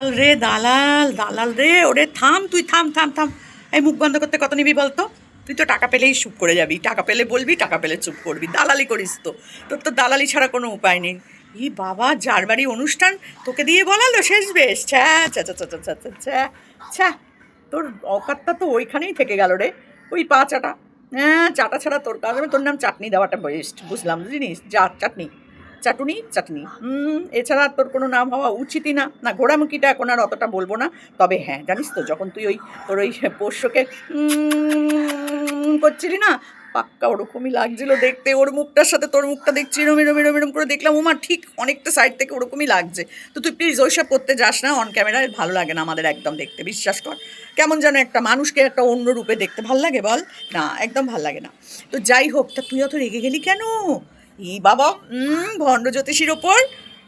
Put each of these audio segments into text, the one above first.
রে দালাল দালাল রে, ওরে থাম, তুই থাম থাম থাম। এই মুখ বন্ধ করতে কত নিবি বলতো? তুই তো টাকা পেলেই চুপ করে যাবি, টাকা পেলে বলবি, টাকা পেলে চুপ করবি, দালালি করিস তো। তোর তো দালালি ছাড়া কোনো উপায় নেই। ই বাবা, যার বাড়ি অনুষ্ঠান তোকে দিয়ে বলালো শেষ বেশ, ছ্যা ছ্যা ছ্যা ছ্যা ছ্যা ছ্যা ছ্যা ছ্যা। তোর অকাতটা তো ওইখানেই থেকে গেল রে, ওই পা চাটা। হ্যাঁ, চাটা ছাড়া তোর কারণে তোর নাম চাটনি দেওয়াটা বেস্ট, বুঝলাম, জিনিস যা চাটনি, চাটুনি চাটনি। এছাড়া তোর কোনো নাম হওয়া উচিতই না। না, ঘোড়ামুখিটা এখন আর অতটা বলবো না। তবে হ্যাঁ, জানিস তো, যখন তুই ওই তোর ওই পোষ্যকে করছিলি না, পাক্কা ওরকমই লাগছিল দেখতে। ওর মুখটার সাথে তোর মুখটা দেখছি, এরম এরম এরম এরম করে দেখলাম, ওমা ঠিক অনেকটা সাইড থেকে ওরকমই লাগছে। তো তুই প্লিজ ওইসব করতে যাস না অন ক্যামেরায়, ভালো লাগে না আমাদের একদম দেখতে, বিশ্বাস কর। কেমন যেন একটা মানুষকে একটা অন্য রূপে দেখতে ভাল লাগে বল? না, একদম ভাল লাগে না। তো যাই হোক, তা তুই অত রেগে গেলি কেন? ই বাবা, ভণ্ড জ্যোতিষীর ওপর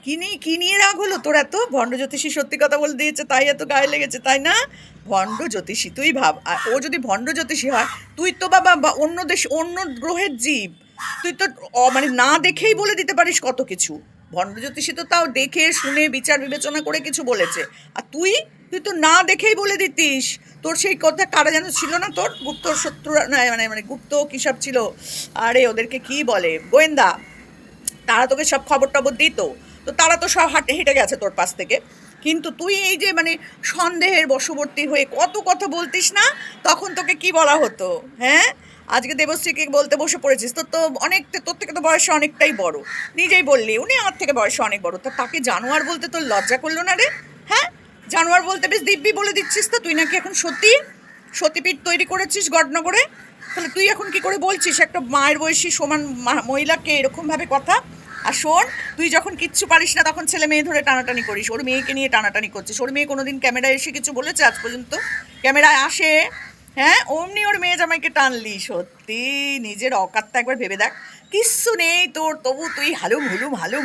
কি নিয়ে রাগ হলো তোর এত? ভণ্ড জ্যোতিষী সত্যি কথা বলে দিয়েছে তাই এত গায়ে লেগেছে, তাই না? ভণ্ড জ্যোতিষী, তুই ভাব, আর ও যদি ভণ্ড জ্যোতিষী হয়, তুই তো বাবা অন্য দেশ, অন্য গ্রহের জীব। তুই তো মানে না দেখেই বলে দিতে পারিস কত কিছু। ভণ্ড জ্যোতিষী তো তাও দেখে শুনে বিচার বিবেচনা করে কিছু বলেছে। আর তুই তুই তো না দেখেই বলে দিতিস। তোর সেই কথা কারা যেন ছিল না, তোর গুপ্ত শত্রু, না মানে মানে গুপ্ত কী সব ছিল, আরে ওদেরকে কি বলে, গোয়েন্দা। তারা তোকে সব খবর টবর দিত। তো তারা তো সব হেঁটে গেছে তোর পাশ থেকে। কিন্তু তুই এই যে মানে সন্দেহের বশবর্তী হয়ে কত কথা বলতিস না, তখন তোকে কি বলা হতো? হ্যাঁ, আজকে দেবশ্রীকে বলতে বসে পড়েছিস, তোর তো অনেক, তোর থেকে তো বয়সে অনেকটাই বড়। নিজেই বললি উনি আমার থেকে বয়সে অনেক বড়, তা তাকে জানোয়ার বলতে তোর লজ্জা করলো না রে? হ্যাঁ, জানোয়ার বলতে বেশ দিব্যি বলে দিচ্ছিস তো। তুই নাকি এখন সতী, সতীপীঠ তৈরি করেছিস গডনগরে। তাহলে তুই এখন কি করে বলছিস একটা মায়ের বয়সী সমান মহিলাকে এরকমভাবে কথা? আর শোন, তুই যখন কিচ্ছু পারিস না তখন ছেলে মেয়ে ধরে টানাটানি করিস, ওর মেয়েকে নিয়ে টানাটানি করছিস। ওর মেয়ে কোনোদিন ক্যামেরায় এসে কিছু বলেছে আজ পর্যন্ত? ক্যামেরায় আসে, হ্যাঁ, অমনি ওর মেয়ে জামাইকে টানলি। সত্যি নিজের অকাতটা একবার ভেবে দেখ। কিচ্ছু নেই তোর, তবু তুই হালুম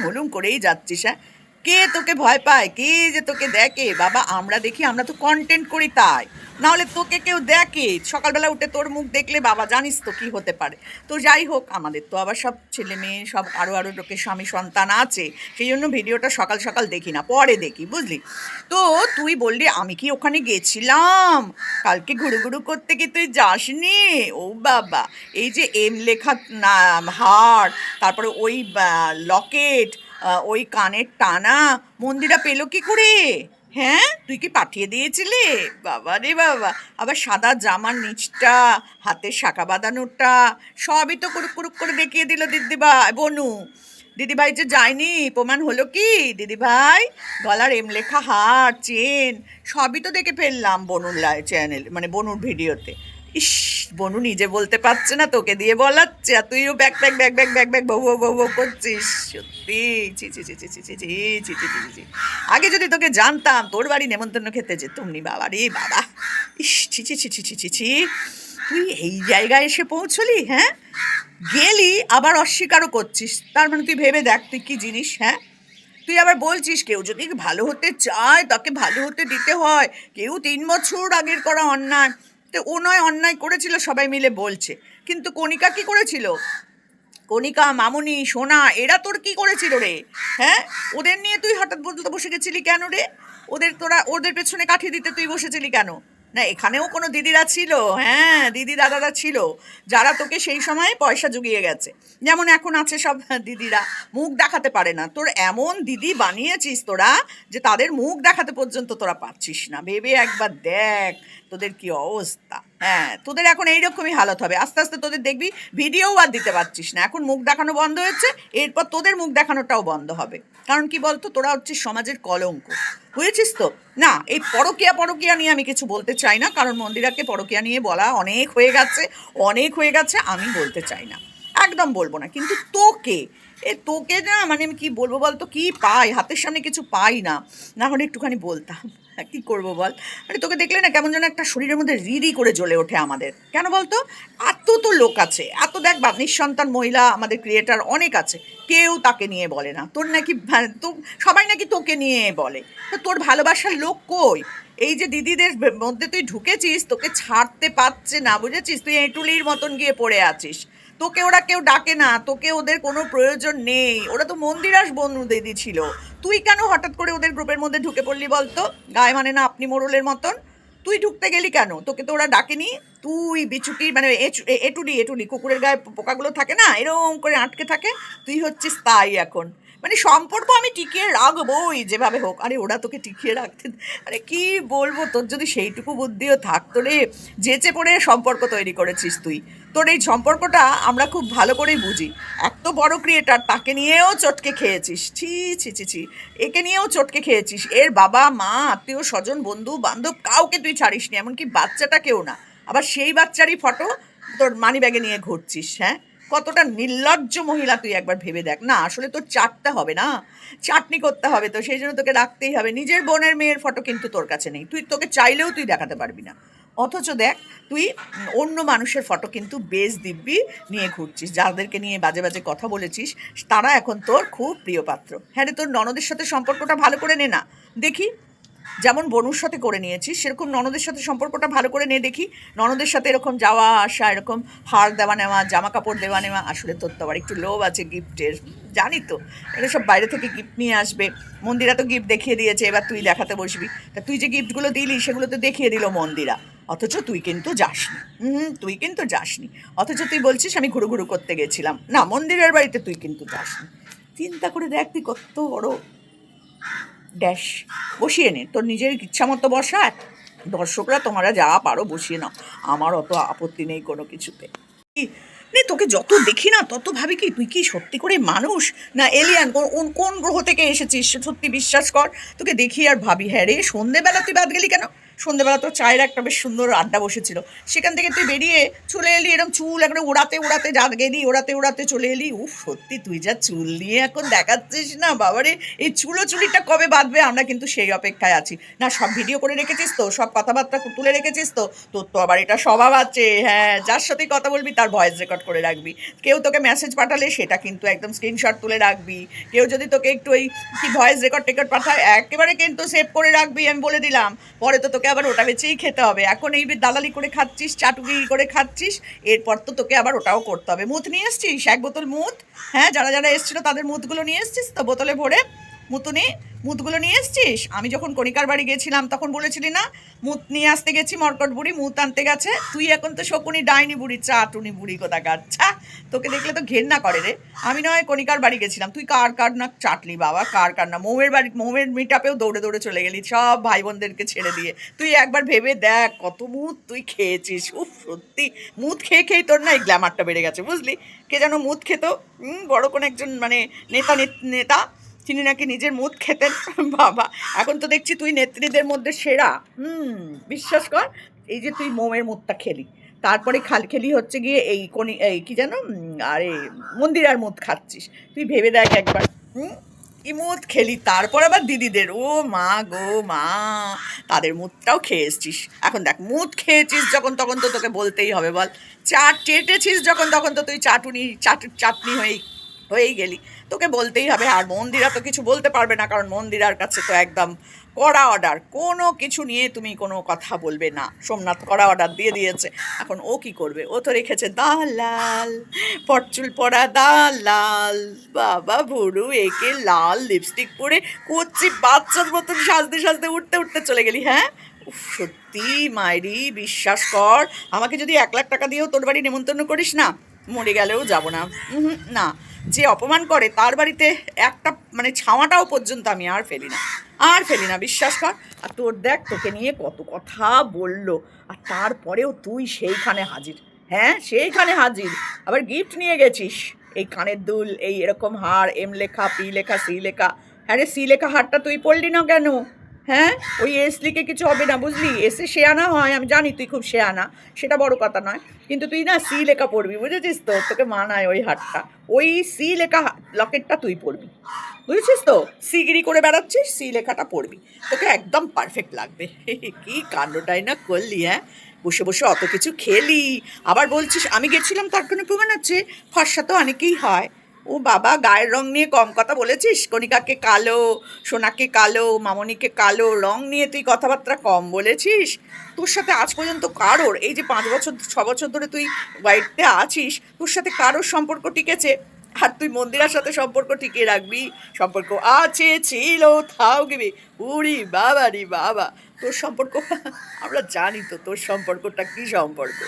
হুলুম করেই যাচ্ছিস। হ্যাঁ, কে তোকে ভয় পায়, কে যে তোকে দেখে বাবা? আমরা দেখি, আমরা তো কন্টেন্ট করি তাই। নাহলে তোকে কেউ দেখে? সকালবেলা উঠে তোর মুখ দেখলে বাবা জানিস তো কি হতে পারে। তো যাই হোক, আমাদের তো আবার সব ছেলে মেয়ে সব আরও লোকের স্বামী সন্তান আছে, সেই জন্য ভিডিওটা সকাল সকাল দেখি না, পরে দেখি, বুঝলি? তো তুই বললি আমি কি ওখানে গেছিলাম, কালকে ঘুরু ঘুরু করতে, কি তুই যাসনি? ও বাবা, এই যে এম লেখা না হার, তারপরে ওই লকেট, ওই কানের টানা, মন্দিরা পেলো কি করে? হ্যাঁ, তুই কি পাঠিয়ে দিয়েছিলি? বাবা রে বাবা, আবার সাদা জামার নিচটা, হাতের শাঁখা বাঁধানোটা, সবই তো কুরুক কুরুক করে দেখিয়ে দিল দিদিভাই, বনু। দিদিভাই যে যায়নি, প্রমাণ হলো কি দিদিভাই? গলার এম লেখা হার, চেন, সবই তো দেখে ফেললাম বনুর চ্যানেল, মানে বনুর ভিডিওতে। ইস, বনু নিজে বলতে পারছে না, তোকে দিয়ে বলাচ্ছে, আর তুইও bag bag bag bag bag bag বউ বউ বউ বউ করছিস। সত্যি ছি ছি ছি ছি ছি ছি ছি ছি ছি ছি ছি। আগে যদি তোকে জানতাম, তোর বাড়ি নেমন্তন্ন খেতে যেতুম নি, বাবা রে বাবা। ইস, ছি ছি ছি ছি ছি ছি ছি। তুই এই জায়গায় এসে পৌঁছলি? হ্যাঁ, গেলি আবার অস্বীকারও করছিস, তার মানে তুই ভেবে দেখ তুই কি জিনিস। হ্যাঁ, তুই আবার বলছিস কেউ যদি ভালো হতে চায় তাকে ভালো হতে দিতে হয়, কেউ 3 বছর আগের করা অন্যায়, তো ও নয় অন্যায় করেছিল সবাই মিলে বলছে, কিন্তু কণিকা কি করেছিল? কণিকা, মামুনি, সোনা, এরা তোর কি করেছিল রে? হ্যাঁ, ওদের নিয়ে তুই হঠাৎ বলতে বসে গেছিলি কেন রে? ওদের পেছনে কাঠি দিতে তুই বসেছিলি কেন? না, এখানেও কোনো দিদিরা ছিল, হ্যাঁ, দিদি দাদারা ছিল, যারা তোকে সেই সময় পয়সা জুগিয়ে গেছে। যেমন এখন আছে সব দিদিরা, মুখ দেখাতে পারে না, তোর এমন দিদি বানিয়েছিস তোরা যে তাদের মুখ দেখাতে পর্যন্ত তোরা পাচ্ছিস না। ভেবে একবার দেখ তোদের কি অবস্থা। হ্যাঁ, তোদের এখন এইরকমই হালত হবে, আস্তে আস্তে তোদের দেখবি ভিডিও আর দিতে পারছিস না। এখন মুখ দেখানো বন্ধ হয়েছে, এরপর তোদের মুখ দেখানোটাও বন্ধ হবে। কারণ কি বলতো, তোরা হচ্ছিস সমাজের কলঙ্ক, বুঝেছিস তো? না, এই পরকিয়া নিয়ে আমি কিছু বলতে চাই না, কারণ মন্দিরাকে পরকিয়া নিয়ে বলা অনেক হয়ে গেছে, অনেক হয়ে গেছে, আমি বলতে চাই না, একদম বলবো না। কিন্তু তোকে না, মানে আমি কি বলবো বলতো, কি পাই হাতের সামনে কিছু পাই না, না হলে একটুখানি বলতাম। কি করবো বল? মানে তোকে দেখলে না কেমন যেন একটা শরীরের মধ্যে রিরি করে জ্বলে ওঠে আমাদের। কেন বলতো? এত তো লোক আছে, এত দেখ নিঃসন্তান মহিলা আমাদের ক্রিয়েটার অনেক আছে, কেউ তাকে নিয়ে বলে না। তোর নাকি তো সবাই নাকি তোকে নিয়ে বলে, তো তোর ভালোবাসার লোক কই? এই যে দিদিদের মধ্যে তুই ঢুকেছিস, তোকে ছাড়তে পারছে না, বুঝেছিস? তুই এঁটুলির মতন গিয়ে পড়ে আছিস, তোকে ওরা কেউ ডাকে না, তোকে ওদের কোনো প্রয়োজন নেই। ওরা তো মন্দিরাস বনু দিদি ছিল, তুই কেন হঠাৎ করে ওদের গ্রুপের মধ্যে ঢুকে পড়লি বলতো? গায়ে মানে না আপনি মোড়লের মতন। তুই ঢুকতে গেলি কেন? তোকে তো ওরা ডাকেনি। তুই বিচুটি মানে এটুলি এটুলি কুকুরের গায়ে পোকাগুলো থাকে না, এরকম করে আটকে থাকে। তুই হচ্ছিস তাই এখন। মানে সম্পর্ক আমি টিকিয়ে রাখবোই যেভাবে হোক। আরে ওরা তোকে টিকিয়ে রাখতে, আরে কি বলবো, তোর যদি সেইটুকু বুদ্ধিও থাকতো রে, যেচে পড়ে সম্পর্ক তৈরি করেছিস তুই। তোর এই সম্পর্কটা আমরা খুব ভালো করেই বুঝি। এত বড় ক্রিয়েটার, তাকে নিয়েও চটকে খেয়েছিস, ছি ছি ছি ছি। একে নিয়েও চটকে খেয়েছিস, এর বাবা মা আত্মীয় স্বজন বন্ধু বান্ধব কাউকে তুই ছাড়িসনি, এমনকি বাচ্চাটাকেও না। আবার সেই বাচ্চারই ফটো তোর মানি ব্যাগে নিয়ে ঘুরছিস। হ্যাঁ, কতটা নির্লজ্জ মহিলা তুই একবার ভেবে দেখ না। আসলে তোর চাটতে হবে না, চাটনি করতে হবে, তো সেই জন্য তোকে রাখতেই হবে। নিজের বোনের মেয়ের ফটো কিন্তু তোর কাছে নেই, তুই তোকে চাইলেও তুই দেখাতে পারবি না। অথচ দেখ তুই অন্য মানুষের ফটো কিন্তু বেশ দিব্যি নিয়ে ঘুরছিস, যাদেরকে নিয়ে বাজে বাজে কথা বলেছিস তারা এখন তোর খুব প্রিয় পাত্র। হ্যাঁ রে, তোর ননদের সাথে সম্পর্কটা ভালো করে নে না, দেখি। যেমন বনুর সাথে করে নিয়েছিস সেরকম ননদের সাথে সম্পর্কটা ভালো করে নে দেখি। ননদের সাথে এরকম যাওয়া আসা, এরকম হার দেওয়া নেওয়া, জামা কাপড় দেওয়া নেওয়া। আসলে তোর তো আবার একটু লোভ আছে গিফটের, জানি তো। এটা সব বাইরে থেকে গিফট নিয়ে আসবে। মন্দিরা তো গিফট দেখিয়ে দিয়েছে, এবার তুই দেখাতে বসবি। তা তুই যে গিফটগুলো দিলি সেগুলো তো দেখিয়ে দিল মন্দিরা, অথচ তুই কিন্তু যাসনি। তুই কিন্তু যাসনি, অথচ তুই বলছিস আমি ঘুরু ঘুরু করতে গেছিলাম। না, মন্দিরের বাড়িতে তুই কিন্তু যাসনি। চিন্তা করে দেখ তুই কত বড় ড্যাশ। বসিয়ে নে, তোর নিজের ইচ্ছা মতো বসা। দর্শকরা তোমরা যা পারো বসিয়ে নাও, আমার অত আপত্তি নেই কোনো কিছুতে। নে, তোকে যত দেখি না তত ভাবি কি তুই কি সত্যি করে মানুষ না এলিয়ান, কোন গ্রহ থেকে এসেছিস সত্যি বিশ্বাস কর। তোকে দেখি আর ভাবি হ্যাঁ রে, সন্ধেবেলা তুই বাদ গেলি কেন? সন্ধেবেলা তোর চায়ের একটা বেশ সুন্দর আড্ডা বসেছিল, সেখান থেকে তুই বেরিয়ে চলে এলি এরকম চুল একদম উড়াতে উড়াতে, যা গেলি ওড়াতে উড়াতে চলে এলি। উফ, সত্যি তুই যা চুল নিয়ে এখন দেখাচ্ছিস না বাবারে, এই চুলিটা কবে বাঁধবে আমরা কিন্তু সেই অপেক্ষায় আছি। না সব ভিডিও করে রেখেছিস তো, সব কথাবার্তা তুলে রেখেছিস তো? তোর তো আবার এটা স্বভাব আছে, হ্যাঁ, যার সাথেই কথা বলবি তার ভয়েস রেকর্ড করে রাখবি। কেউ তোকে মেসেজ পাঠালে সেটা কিন্তু একদম স্ক্রিনশট তুলে রাখবি। কেউ যদি তোকে একটু ওই কি ভয়েস রেকর্ড টেকর্ড পাঠায় একেবারে কিন্তু সেভ করে রাখবি, আমি বলে দিলাম। পরে তো তোকে আবার ওটা বেচেই খেতে হবে। এখন এই দালালি করে খাচ্ছিস, চাটুগিরি করে খাচ্ছিস, এরপর তো তোকে আবার ওটাও করতে হবে। মুথ নিয়ে এসছিস, এক বোতল মুথ। হ্যাঁ, যারা যারা এসেছিলো তাদের মুথগুলো নিয়ে এসছিস তো বোতলে ভরে? মুথগুলো নিয়ে এসছিস? আমি যখন কণিকার বাড়ি গেছিলাম তখন বলেছিলি না মুথ নিয়ে আসতে গেছি, মরকট বুড়ি মুথ আনতে গেছে। তুই এখন তো শকুনি ডাইনি বুড়ি, চাটুনি বুড়ি কোথাকার। আচ্ছা, তোকে দেখলে তো ঘেন্না করে রে। আমি নয় কণিকার বাড়ি গেছিলাম, তুই কার না চাটলি বাবা, কার না। মৌয়ের মিটআপেও দৌড়ে দৌড়ে চলে গেলি সব ভাই বোনদেরকে ছেড়ে দিয়ে। তুই একবার ভেবে দেখ কত মুথ তুই খেয়েছিস। উফ, সত্যি মুথ খেয়ে খেয়েই তোর না এই গ্ল্যামারটা বেড়ে গেছে, বুঝলি? কে যেন মুথ খেত, বড় কোন একজন মানে নেতা, তিনি নাকি নিজের মুথ খেতেন। বাবা, এখন তো দেখছি তুই নেত্রীদের মধ্যে সেরা। বিশ্বাস কর, এই যে তুই মোমের মুথটা খেলি, তারপরে খেলি হচ্ছে গিয়ে এই কি যেন আরে মন্দিরার মুথ খাচ্ছিস। তুই ভেবে দেখ একবার, কি মুথ খেলি, তারপর আবার দিদিদের, ও মা গো মা, তাদের মুথটাও খেয়ে এসছিস। এখন দেখ, মুথ খেয়েছিস যখন তখন তো তোকে বলতেই হবে, বল। চেটেছিস যখন তখন তো তুই চাটনি হয়েই গেলি, তোকে বলতেই হবে। আর মন্দিরা তো কিছু বলতে পারবে না, কারণ মন্দিরার কাছে তো একদম কড়া অর্ডার, কোনো কিছু নিয়ে তুমি কোনো কথা বলবে না। সোমনাথ কড়া অর্ডার দিয়ে দিয়েছে। এখন ও কি করবে? ও তো রেখেছে দালাল, পরচুল পরা দালাল। বাবা ভুরু, একে লাল লিপস্টিক পরে করছি বাচ্চার মতন সাজতে সাজতে উঠতে উঠতে চলে গেলি। হ্যাঁ, সত্যি মায়েরি, বিশ্বাস কর, আমাকে যদি 1,00,000 টাকা দিয়েও তোর বাড়ি নেমন্তন্ন করিস না, মরে গেলেও যাব না। না, যে অপমান করে তার বাড়িতে একটা মানে ছাওয়াটাও পর্যন্ত আমি আর ফেলি না, বিশ্বাস কর। আর তোর দেখ, তোকে নিয়ে কত কথা বললো, আর তারপরেও তুই সেইখানে হাজির। হ্যাঁ, সেইখানে হাজির, আবার গিফট নিয়ে গেছিস। এই কানের দুল, এই এরকম হার, এম লেখা, পি লেখা, সি লেখা। হ্যাঁ রে, সি লেখা হারটা তুই পড়লি না কেন? হ্যাঁ, ওই এস লিখে কিছু হবে না, বুঝলি? এসে শেয়ানা হয়, আমি জানি তুই খুব শেয়ানা, সেটা বড় কথা নয়, কিন্তু তুই না সি লেখা পড়বি, বুঝেছিস তো? তোকে মানায় ওই হারটা, ওই সি লেখা লকেটটা তুই পড়বি, বুঝেছিস তো? সিগিরি করে বেড়াচ্ছিস, সি লেখাটা পড়বি, তোকে একদম পারফেক্ট লাগবে। কি কাণ্ডটাই না করলি, হ্যাঁ? বসে বসে অত কিছু খেলি, আবার বলছিস আমি গেছিলাম, তার কোনো প্রমাণ আছে? ফর্সা তো অনেকেই হয়। ও বাবা, গায়ের রং নিয়ে কম কথা বলেছিস? কণিকাকে কালো, সোনাকে কালো, মামনিকে কালো, রং নিয়ে তুই কথাবার্তা কম বলেছিস? তোর সাথে আজ পর্যন্ত কারোর, এই যে 5 বছর 6 বছর ধরে তুই হোয়াইটে আছিস, তোর সাথে কারোর সম্পর্ক টিকেছে? আর তুই মন্দিরার সাথে সম্পর্ক টিকিয়ে রাখবি, সম্পর্ক আছে, ছিল, থাকবে। উরি বাবা রে বাবা, তোর সম্পর্ক আমরা জানি তো তোর সম্পর্কটা কি সম্পর্ক,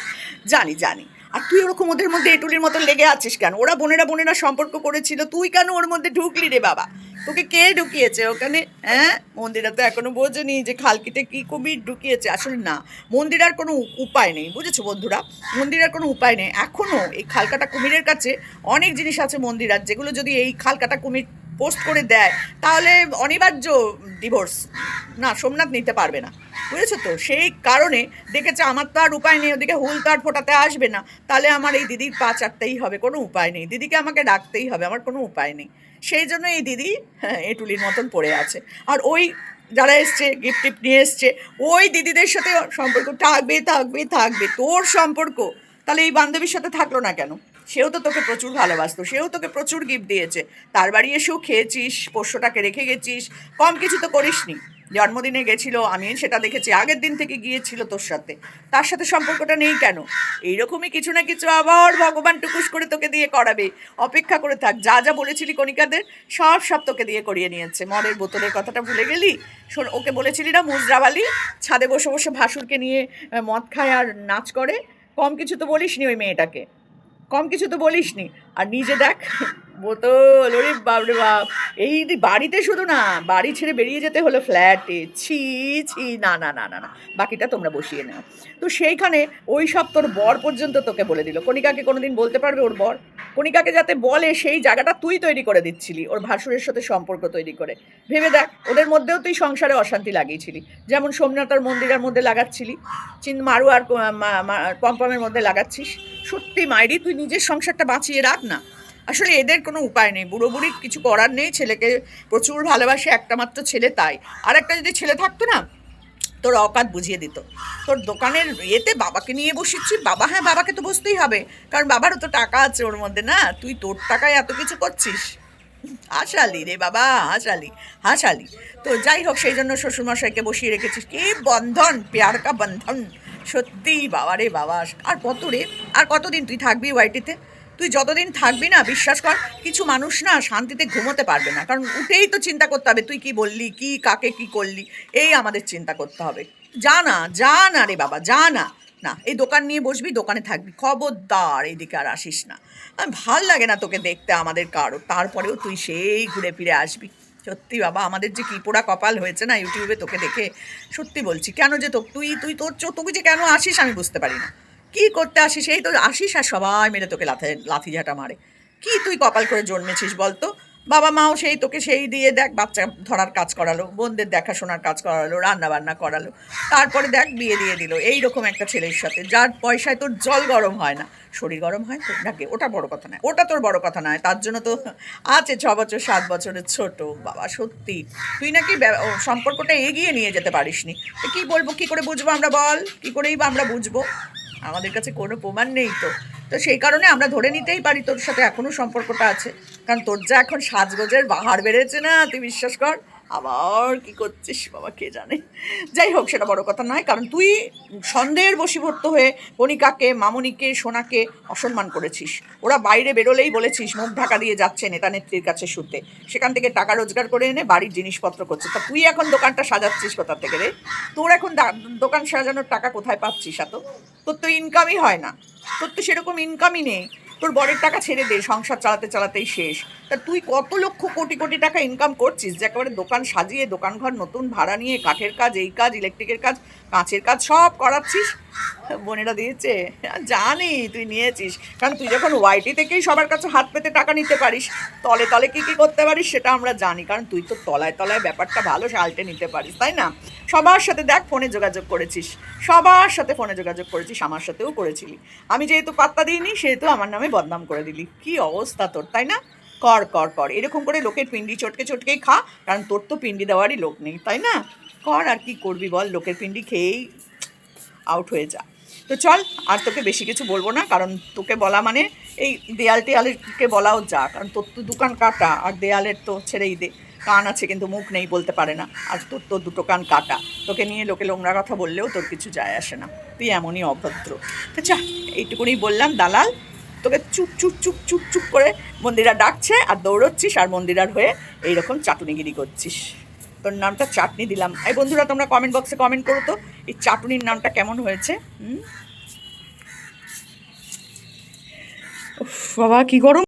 জানি জানি। আর তুই ওরকম ওদের মধ্যে এটুলির মতন লেগে আছিস কেন? ওরা বোনেরা সম্পর্ক করেছিল, তুই কেন ওর মধ্যে ঢুকলি রে বাবা? তোকে কে ঢুকিয়েছে ওখানে? হ্যাঁ, মন্দিরা তো এখনো বোঝেনি যে খালকিতে কি কুমির ঢুকিয়েছে। আসলে না, মন্দিরার কোনো উপায় নেই, বুঝেছো বন্ধুরা? মন্দিরার কোনো উপায় নেই এখনও। এই খালকাটা কুমিরের কাছে অনেক জিনিস আছে মন্দিরার, যেগুলো যদি এই খালকাটা কুমির পোস্ট করে দেয় তাহলে অনিবার্য ডিভোর্স, না সোমনাথ নিতে পারবে না, বুঝেছো তো? সেই কারণে দেখেছে আমার তো আর উপায় নেই, ওদিকে হুল তো আর ফোটাতে আসবে না, তাহলে আমার এই দিদির পা চাটতেই হবে, কোনো উপায় নেই, দিদিকে আমাকে ডাকতেই হবে, আমার কোনো উপায় নেই। সেই জন্য এই দিদি এটুলির মতন পড়ে আছে। আর ওই যারা এসছে গিফট টিফট নিয়ে এসছে, ওই দিদিদের সাথে সম্পর্ক থাকবে থাকবে থাকবে। তোর সম্পর্ক তাহলে এই বান্ধবীর সাথে থাকলো না কেন? সেও তো তোকে প্রচুর ভালোবাসতো, সেও তোকে প্রচুর গিফট দিয়েছে, তার বাড়ি এসেও খেয়েছিস, পোষ্যটাকে রেখে গেছিস, কম কিছু তো করিসনি। জন্মদিনে গেছিলো, আমি সেটা দেখেছি, আগের দিন থেকে গিয়েছিল তোর সাথে, তার সাথে সম্পর্কটা নেই কেন? এইরকমই কিছু না কিছু আবার ভগবান টুকুস করে তোকে দিয়ে করাবে, অপেক্ষা করে থাক। যা যা বলেছিলি কণিকাদের সব তোকে দিয়ে করিয়ে নিয়েছে। মদের বোতলের কথাটা ভুলে গেলি? শোন, ওকে বলেছিলি না মুজরাওয়ালি ছাদে বসে বসে ভাসুরকে নিয়ে মদ খায় আর নাচ করে? কম কিছু তো বলিসনি ওই মেয়েটাকে, কম কিছু তো বলিসনি। আর নিজে দেখ বোতল, ওরে বাপরে বাপ। এই বাড়িতে শুধু না, বাড়ি ছেড়ে বেরিয়ে যেতে হলো ফ্ল্যাটে, ছি ছি, না না না না না, বাকিটা তোমরা বসিয়ে নাও। তো সেইখানে ওই সব তোর বর পর্যন্ত তোকে বলে দিল। কণিকাকে কোনোদিন বলতে পারবে ওর বর? কণিকাকে যাতে বলে সেই জায়গাটা তুই তৈরি করে দিচ্ছিলি ওর ভাসুরের সাথে সম্পর্ক তৈরি করে। ভেবে দেখ, ওদের মধ্যেও তুই সংসারে অশান্তি লাগিয়েছিলি, যেমন সোমনাথ আর মন্দিরের মধ্যে লাগাচ্ছিলি, মারু আর পম্পমের মধ্যে লাগাচ্ছিস। সত্যি মাইরি, তুই নিজের সংসারটা বাঁচিয়ে রাখ না। আসলে এদের কোনো উপায় নেই, বুড়ো বুড়ির কিছু করার নেই, ছেলেকে প্রচুর ভালোবাসে, একটা মাত্র ছেলে তাই। আর একটা যদি ছেলে থাকতো না, তোর অকাত বুঝিয়ে দিত। তোর দোকানের ইয়েতে বাবাকে নিয়ে বসেছি, বাবা, হ্যাঁ বাবাকে তো বসতেই হবে, কারণ বাবারও তো টাকা আছে ওর মধ্যে, না? তুই তোর টাকায় এত কিছু করছিস, হাসালি রে বাবা, হাসালি হাসালি। তো যাই হোক, সেই জন্য শ্বশুরমশাইকে বসিয়ে রেখেছিস। কি বন্ধন, পেয়ার কা বন্ধন, সত্যি বাবা রে বাবা। আর কত রে, আর কতদিন তুই থাকবি ওয়াইটিতে? তুই যতদিন থাকবি না, বিশ্বাস কর, কিছু মানুষ না শান্তিতে ঘুমোতে পারবে না, কারণ উঠেই তো চিন্তা করতে হবে তুই কি বললি, কি কাকে কি করলি, এই আমাদের চিন্তা করতে হবে। যা না রে বাবা, যা না। না, এই দোকান নিয়ে বসবি, দোকানে থাকবি, খবরদার এইদিকে আর আসিস না। ভাল লাগে না তোকে দেখতে আমাদের কারো, তারপরেও তুই সেই ঘুরে ফিরে আসবি। সত্যি বাবা, আমাদের যে কি পোড়া কপাল হয়েছে না ইউটিউবে তোকে দেখে। সত্যি বলছি, কেন যে তুই তুই তোর তুই যে কেন আসিস আমি বুঝতে পারি না। কি করতে আসিস? এই তো আসিস আর সবাই মিলে তোকে লাথি ঝাঁটা মারে। কি তুই কপাল করে জন্মেছিস বলতো? বাবা মাও সেই তোকে সেই দিয়ে দেখ বাচ্চা ধরার কাজ করালো, বোনদের দেখাশোনার কাজ করালো, রান্না বান্না করালো, তারপরে দেখ বিয়ে দিয়ে দিল এইরকম একটা ছেলের সাথে, যার পয়সায় তোর জল গরম হয় না, শরীর গরম হয় তো নাকি? ওটা বড় কথা নয়, ওটা তোর বড় কথা নয়, তার জন্য তো আছে 6 বছর 7 বছরের ছোট। বাবা সত্যি, তুই নাকি সম্পর্কটা এগিয়ে নিয়ে যেতে পারিসনি। তো কী বলবো, কী করে বুঝবো আমরা বল? কী করেই বা আমরা বুঝবো? আমাদের কাছে কোনো প্রমাণ নেই তো। তো সেই কারণে আমরা ধরে নিতেই পারি তোর সাথে এখনও সম্পর্কটা আছে, কারণ তোর যা এখন সাজগোজের বাহার বেড়েছে না, তুই বিশ্বাস কর। আবার কি করছিস বাবা কে জানে। যাই হোক, সেটা বড় কথা নয়, কারণ তুই সন্দেহের বশীভূত হয়ে কণিকাকে, মামনিকে, সোনাকে অসম্মান করেছিস। ওরা বাইরে বেরোলেই বলেছিস মুখ ঢাকা দিয়ে যাচ্ছে নেতা নেত্রীর কাছে শুতে, সেখান থেকে টাকা রোজগার করে এনে বাড়ির জিনিসপত্র করছে। তা তুই এখন দোকানটা সাজাচ্ছিস কোথা থেকে রে? তোর এখন দোকান সাজানোর টাকা কোথায় পাচ্ছিস? এত তোর তো ইনকামই হয় না, তোর তো সেরকম ইনকামই নেই। তোর বরের টাকা ছেড়ে দে, সংসার চালাতে চালাতেই শেষ। তা তুই কত লক্ষ কোটি কোটি টাকা ইনকাম করছিস যে একেবারে দোকান সাজিয়ে, দোকানঘর নতুন ভাড়া নিয়ে, কাঠের কাজ, এই কাজ, ইলেকট্রিকের কাজ, কাঁচের কাজ সব করাচ্ছিস। বোনেরা দিয়েছে, জানি তুই নিয়েছিস, কারণ তুই যখন ওয়াইটি থেকেই সবার কাছে হাত পেতে টাকা নিতে পারিস, তলে তলে কী কী করতে পারিস সেটা আমরা জানি, কারণ তুই তো তলায় তলায় ব্যাপারটা ভালো সালটে নিতে পারিস, তাই না? সবার সাথে দেখ ফোনে যোগাযোগ করেছিস, সবার সাথে ফোনে যোগাযোগ করেছিস, আমার সাথেও করেছিলি। আমি যেহেতু পাত্তা দিইনি সেহেতু আমার নামে বদনাম করে দিলি। কি অবস্থা তোর, তাই না? কর কর কর, এরকম করে লোকের পিন্ডি চটকে চটকেই খা, কারণ তোর তো পিন্ডি দেওয়ারই লোক নেই, তাই না? কর, আর কি করবি বল, লোকের পিন্ডি খেয়েই আউট হয়ে যা। তো চল, আর তোকে বেশি কিছু বলবো না, কারণ তোকে বলা মানে এই দেয়াল টেয়ালকে বলাও যা, কারণ তোর তো দোকান কাটা, আর দেয়ালের তো ছেড়েই দে, কান আছে কিন্তু মুখ নেই, বলতে পারে না, আর তোর তো দুটো কান কাটা। তোকে নিয়ে লোকে নোংরা কথা বললেও তোর কিছু যায় আসে না, তুই এমনই অভদ্র। তো চা, এইটুকুনি বললাম দালাল, তোকে চুপ চুপ চুপ চুপ চুপ করে মন্দিরা ডাকছে আর দৌড়চ্ছিস আর মন্দিরার হয়ে এইরকম চাটুনিগিরি করছিস। তোর নামটা চাটনি দিলাম। এই বন্ধুরা তোমরা কমেন্ট বক্সে কমেন্ট করো তো এই চাটুনির নামটা কেমন হয়েছে। বাবা কি গরম।